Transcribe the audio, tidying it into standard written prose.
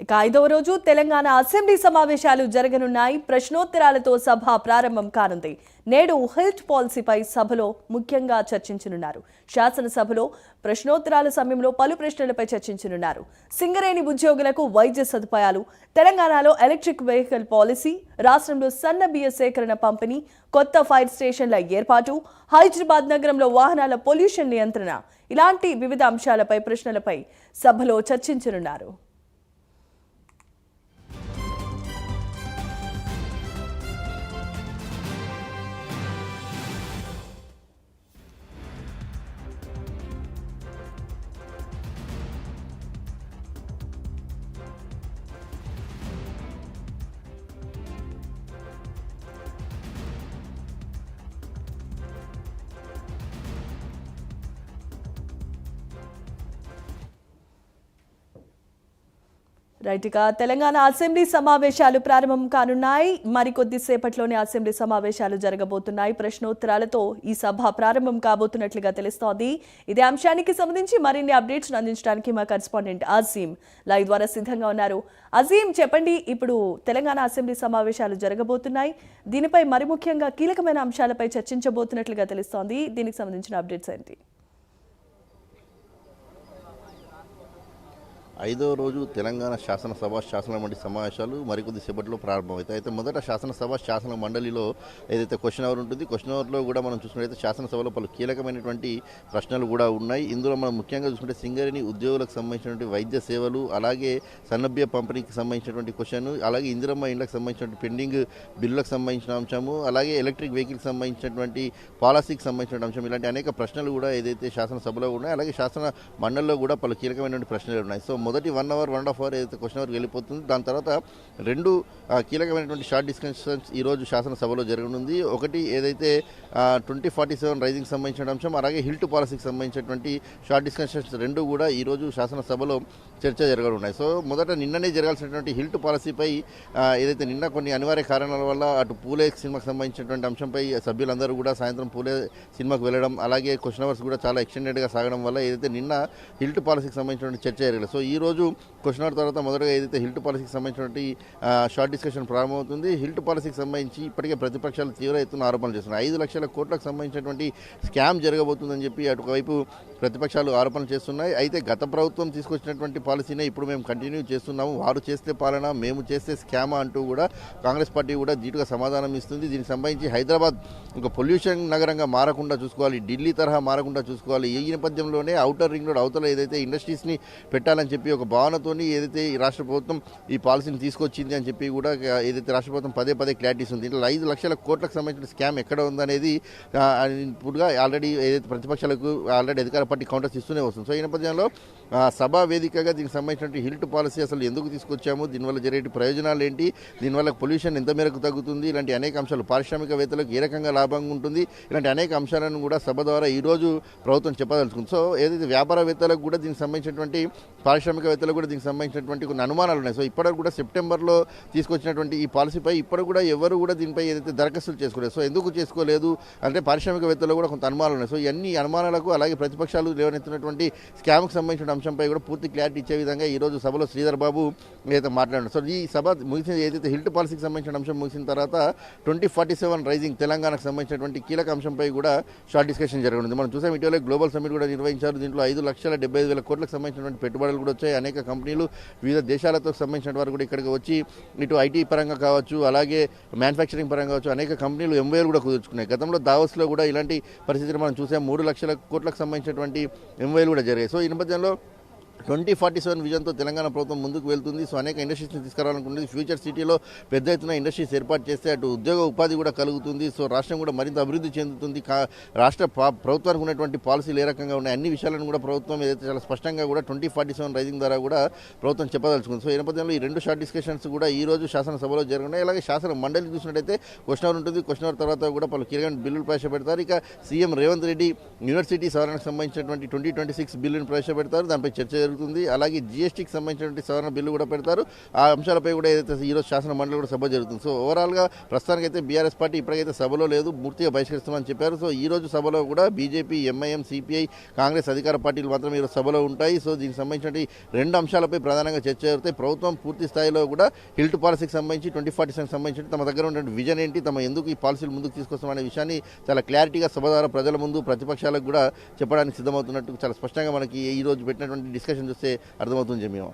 ఇక 5వ రోజు తెలంగాణ అసెంబ్లీ సమావేశాలు జరగనున్నాయి. ప్రశ్నోత్తరాలతో సభ ప్రారంభం కానుంది. నేడు హెల్త్ పాలసీపై సభలో ముఖ్యంగా చర్చించనున్నారు. శాసనసభలో ప్రశ్నోత్తరాల సమయంలో పలు ప్రశ్నలపై చర్చించనున్నారు. సింగరేణి ఉద్యోగులకు వైద్య సదుపాయాలు, తెలంగాణలో ఎలక్ట్రిక్ వెహికల్ పాలసీ, రాష్ట్రంలో సన్న బియ్య సేకరణ పంపిణీ, కొత్త ఫైర్ స్టేషన్ల ఏర్పాటు, హైదరాబాద్ నగరంలో వాహనాల పొల్యూషన్ నియంత్రణ ఇలాంటి వివిధ అంశాలపై ప్రశ్నలపై సభలో చర్చించనున్నారు. రైట్గా తెలంగాణ అసెంబ్లీ సమావేశాలు ప్రారంభం కానున్నాయి. మరికొద్దిసేపట్లోనే అసెంబ్లీ సమావేశాలు జరగబోతున్నాయి. ప్రశ్నోత్తరాలతో ఈ సభ ప్రారంభం కాబోతున్నట్లుగా తెలుస్తోంది. ఇదే అంశానికి సంబంధించి మరిన్ని అప్డేట్స్ అందించడానికి మా కరెస్పాండెంట్ అజీం లైవ్ ద్వారా సిద్ధంగా ఉన్నారు. అజీం, చెప్పండి, ఇప్పుడు తెలంగాణ అసెంబ్లీ సమావేశాలు జరగబోతున్నాయి. దీనిపై మరి ముఖ్యంగా కీలకమైన అంశాలపై చర్చించబోతున్నట్లుగా తెలుస్తోంది. దీనికి సంబంధించిన అప్డేట్స్ ఏంటి? 5వ రోజు తెలంగాణ శాసనసభ శాసన మండలి సమావేశాలు మరికొద్ది సేపట్లో ప్రారంభమవుతాయి. అయితే మొదట శాసనసభ శాసన మండలిలో ఏదైతే క్వశ్చన్ అవర్ ఉంటుంది, క్వశ్చన్ అవర్లో కూడా మనం చూసుకుంటే శాసనసభలో పలు కీలకమైనటువంటి ప్రశ్నలు కూడా ఉన్నాయి. ఇందులో మనం ముఖ్యంగా చూసుకుంటే సింగరేణి ఉద్యోగులకు సంబంధించినటువంటి వైద్య సేవలు, అలాగే సన్నబియ్య పంపిణీకి సంబంధించినటువంటి క్వశ్చన్, అలాగే ఇందిరమ్మ ఇండ్లకు సంబంధించినటువంటి పెండింగ్ బిల్లులకు సంబంధించిన అంశము, అలాగే ఎలక్ట్రిక్ వెహికల్కి సంబంధించినటువంటి పాలసీకి సంబంధించిన అంశం, ఇలాంటి అనేక ప్రశ్నలు కూడా ఏదైతే శాసనసభలో ఉన్నాయి, అలాగే శాసన మండలిలో కూడా పలు కీలకమైనటువంటి ప్రశ్నలు ఉన్నాయి. సో మొదటి 1 అవర్ 1.5 అవర్ ఏదైతే క్వశ్చన్ అవర్కి వెళ్ళిపోతుంది. దాని తర్వాత రెండు కీలకమైనటువంటి షార్ట్ డిస్కషన్స్ ఈరోజు శాసనసభలో జరగనుంది. ఒకటి ఏదైతే 2047 రైజింగ్ సంబంధించిన అంశం, అలాగే హిల్ టు పాలసీకి సంబంధించినటువంటి షార్ట్ డిస్కషన్స్ రెండు కూడా ఈరోజు శాసనసభలో చర్చ జరగనున్నాయి. సో మొదట నిన్ననే జరగాల్సినటువంటి హిల్ టు పాలసీపై ఏదైతే నిన్న కొన్ని అనివార్య కారణాల వల్ల అటు పూలే సినిమాకి సంబంధించినటువంటి అంశంపై సభ్యులందరూ కూడా సాయంత్రం పూలే సినిమాకు వెళ్ళడం, అలాగే క్వశ్చన్ అవర్స్ కూడా చాలా ఎక్స్టెండెడ్గా సాగడం వల్ల ఏదైతే నిన్న హిల్ టు పాలసీకి సంబంధించినటువంటి చర్చ జరగలేదు. సో ఈ రోజు క్వశ్చన్ అవర్ తర్వాత మొదటగా ఏదైతే హిల్ టు పాలసీకి సంబంధించినటువంటి షార్ట్ డిస్కషన్ ప్రారంభమవుతుంది. హిల్ టు పాలసీకి సంబంధించి ఇప్పటికే ప్రతిపక్షాలు తీవ్ర ఎత్తున ఆరోపణలు చేస్తున్నాయి. 5 లక్షల కోట్లకు సంబంధించినటువంటి స్కామ్ జరగబోతుందని చెప్పి అటువైపు ప్రతిపక్షాలు ఆరోపణలు చేస్తున్నాయి. అయితే గత ప్రభుత్వం తీసుకొచ్చినటువంటి పాలసీనే ఇప్పుడు మేము కంటిన్యూ చేస్తున్నాము, వారు చేస్తే పాలన, మేము చేస్తే స్కామా అంటూ కూడా కాంగ్రెస్ పార్టీ కూడా ధీటుగా సమాధానం ఇస్తుంది. దీనికి సంబంధించి హైదరాబాద్ ఒక పొల్యూషన్ నగరంగా మారకుండా చూసుకోవాలి, ఢిల్లీ తరహా మారకుండా చూసుకోవాలి. ఈ నేపథ్యంలోనే ఔటర్ రింగ్ రోడ్ అవతల ఏదైతే ఇండస్ట్రీస్ని పెట్టాలని చెప్పి ఒక భావనతోని ఏదైతే ఈ రాష్ట్ర ప్రభుత్వం ఈ పాలసీని తీసుకొచ్చింది అని చెప్పి కూడా ఏదైతే రాష్ట్ర ప్రభుత్వం పదే క్లారిటీస్ ఉంది. ఇట్లా 5 లక్షల కోట్లకు సంబంధించిన స్కామ్ ఎక్కడ ఉందనేది ఇప్పుడుగా ఆల్రెడీ ఏదైతే ప్రతిపక్షాలకు ఆల్రెడీ అధికార పార్టీ కౌంటర్స్ ఇస్తూనే వస్తుంది. సో ఈ నేపథ్యంలో సభా వేదికగా దీనికి సంబంధించిన హిల్ టు పాలసీ అసలు ఎందుకు తీసుకొచ్చాము, దీనివల్ల జరిగే ప్రయోజనాలు ఏంటి, దీనివల్ల పొల్యూషన్ ఎంత మేరకు తగ్గుతుంది, ఇలాంటి అనేక అంశాలు, పారిశ్రామికవేత్తలకు ఏ రకంగా లాభంగా ఉంటుంది, ఇలాంటి అనేక అంశాలను కూడా సభ ద్వారా ఈరోజు ప్రభుత్వం చెప్పదలుచుకుంది. సో ఏదైతే వ్యాపారవేత్తలకు కూడా దీనికి సంబంధించినటువంటి, పారిశ్రామికవేత్తలకు కూడా దీనికి సంబంధించినటువంటి కొన్ని అనుమానాలు ఉన్నాయి. సో ఇప్పటికి కూడా సెప్టెంబర్లో తీసుకొచ్చినటువంటి ఈ పాలసీపై ఇప్పటికి కూడా ఎవరు కూడా దీనిపై ఏదైతే దరఖాస్తులు చేసుకోలేదు. సో ఎందుకు చేసుకోలేదు అంటే పారిశ్రామికవేత్తలు కూడా కొంత అనుమానాలు ఉన్నాయి. సో ఇవన్నీ అనుమానాలకు అలాగే ప్రతిపక్షాలు లేవనెత్తినటువంటి స్కామ్కి సంబంధించిన అంశంపై కూడా పూర్తి క్లారిటీ ఇచ్చే విధంగా ఈరోజు సభలో శ్రీధర్ బాబు ఏదైతే మాట్లాడారు. సో ఈ సభ ముగిసిన ఏదైతే హిల్ టు పాలసీకి సంబంధించిన అంశం ముగిసిన తర్వాత 2047 రైజింగ్ తెలంగాణకు సంబంధించినటువంటి కీలక అంశంపై కూడా షార్ట్ డిస్కషన్ జరగనుంది. మనం చూసాం ఇటీవల గ్లోబల్ సమ్మిట్ కూడా నిర్వహించారు. దీంట్లో 5,75,000 కోట్లకు సంబంధించినటువంటి పెట్టుబడులు కూడా వచ్చాయి. అనేక కంపెనీలు వివిధ దేశాలతో సంబంధించిన వారు కూడా ఇక్కడికి వచ్చి ఇటు ఐటీ పరంగా కావచ్చు, అలాగే మ్యానుఫ్యాక్చరింగ్ పరంగా కావచ్చు, అనేక కంపెనీలు ఎంఓఏలు కూడా కుదుర్చుకున్నాయి. గతంలో దావోస్లో కూడా ఇలాంటి పరిస్థితిని మనం చూసాం. 3 లక్షల కోట్లకు సంబంధించినటువంటి ఎంఓఏలు కూడా జరిగాయి. సో ఈ నేపథ్యంలో 2047 విజన్తో తెలంగాణ ప్రభుత్వం ముందుకు వెళ్తుంది. సో అనేక ఇండస్ట్రీస్ని తీసుకురావాలనుకుంటుంది. ఫ్యూచర్ సిటీలో పెద్ద ఎత్తున ఇండస్ట్రీస్ ఏర్పాటు చేస్తే అటు ఉద్యోగ ఉపాధి కూడా కలుగుతుంది. సో రాష్ట్రం కూడా మరింత అభివృద్ధి చెందుతుంది. రాష్ట్ర ప్రభుత్వానికి ఉన్నటువంటి పాలసీలు ఏ రకంగా ఉన్నాయి, అన్ని విషయాలను కూడా ప్రభుత్వం ఏదైతే చాలా స్పష్టంగా కూడా 2047 రైజింగ్ ద్వారా కూడా ప్రభుత్వం చెప్పదలుచుకుంది. సో ఈ నేపథ్యంలో ఈ రెండు షార్ట్ డిస్కషన్స్ కూడా ఈ రోజు శాసనసభలో జరుగుతున్నాయి. అలాగే శాసన మండలి చూసినట్టయితే క్వశ్చన్ అవర్ ఉంటుంది. క్వశ్చన్ అవర్ తర్వాత కూడా పలు కీలకమైన బిల్లులు ప్రవేశపెడతారు. ఇక సీఎం రేవంత్ రెడ్డి యూనివర్సిటీ సవరణకు సంబంధించినటువంటి 2026 బిల్లును ప్రవేశపెడతారు. దానిపై చర్చ జరుగుతుంది. అలాగే జీఎస్టీకి సంబంధించినటువంటి సవరణ బిల్లు కూడా పెడతారు. ఆ అంశాలపై కూడా ఏదైతే ఈరోజు శాసన మండలి కూడా సభ జరుగుతుంది. సో ఓవరాల్గా ప్రస్తుతానికైతే బీఆర్ఎస్ పార్టీ ఇప్పటికైతే సభలో లేదు, పూర్తిగా బహిష్కరిస్తామని చెప్పారు. సో ఈ రోజు సభలో కూడా బీజేపీ, ఎంఐఎం, సిపిఐ, కాంగ్రెస్ అధికార పార్టీలు మాత్రం ఈరోజు సభలో ఉంటాయి. సో దీనికి సంబంధించిన రెండు అంశాలపై ప్రధానంగా చర్చ జరుగుతాయి. ప్రభుత్వం పూర్తి స్థాయిలో కూడా హిల్ట్ పాలసీకి సంబంధించి 2047 సంబంధించి తమ దగ్గర ఉన్నటువంటి విజన్ ఏంటి, తమ ఎందుకు ఈ పాలసీలు ముందుకు తీసుకొస్తాం అనే విషయాన్ని చాలా క్లారిటీగా సభ ద్వారా ప్రజల ముందు, ప్రతిపక్షాలకు కూడా చెప్పడానికి సిద్ధమవుతున్నట్టు చాలా స్పష్టంగా మనకి ఈ రోజు పెట్టినటువంటి డిస్కషన్ చూస్తే అర్థమవుతుంది జమీమా.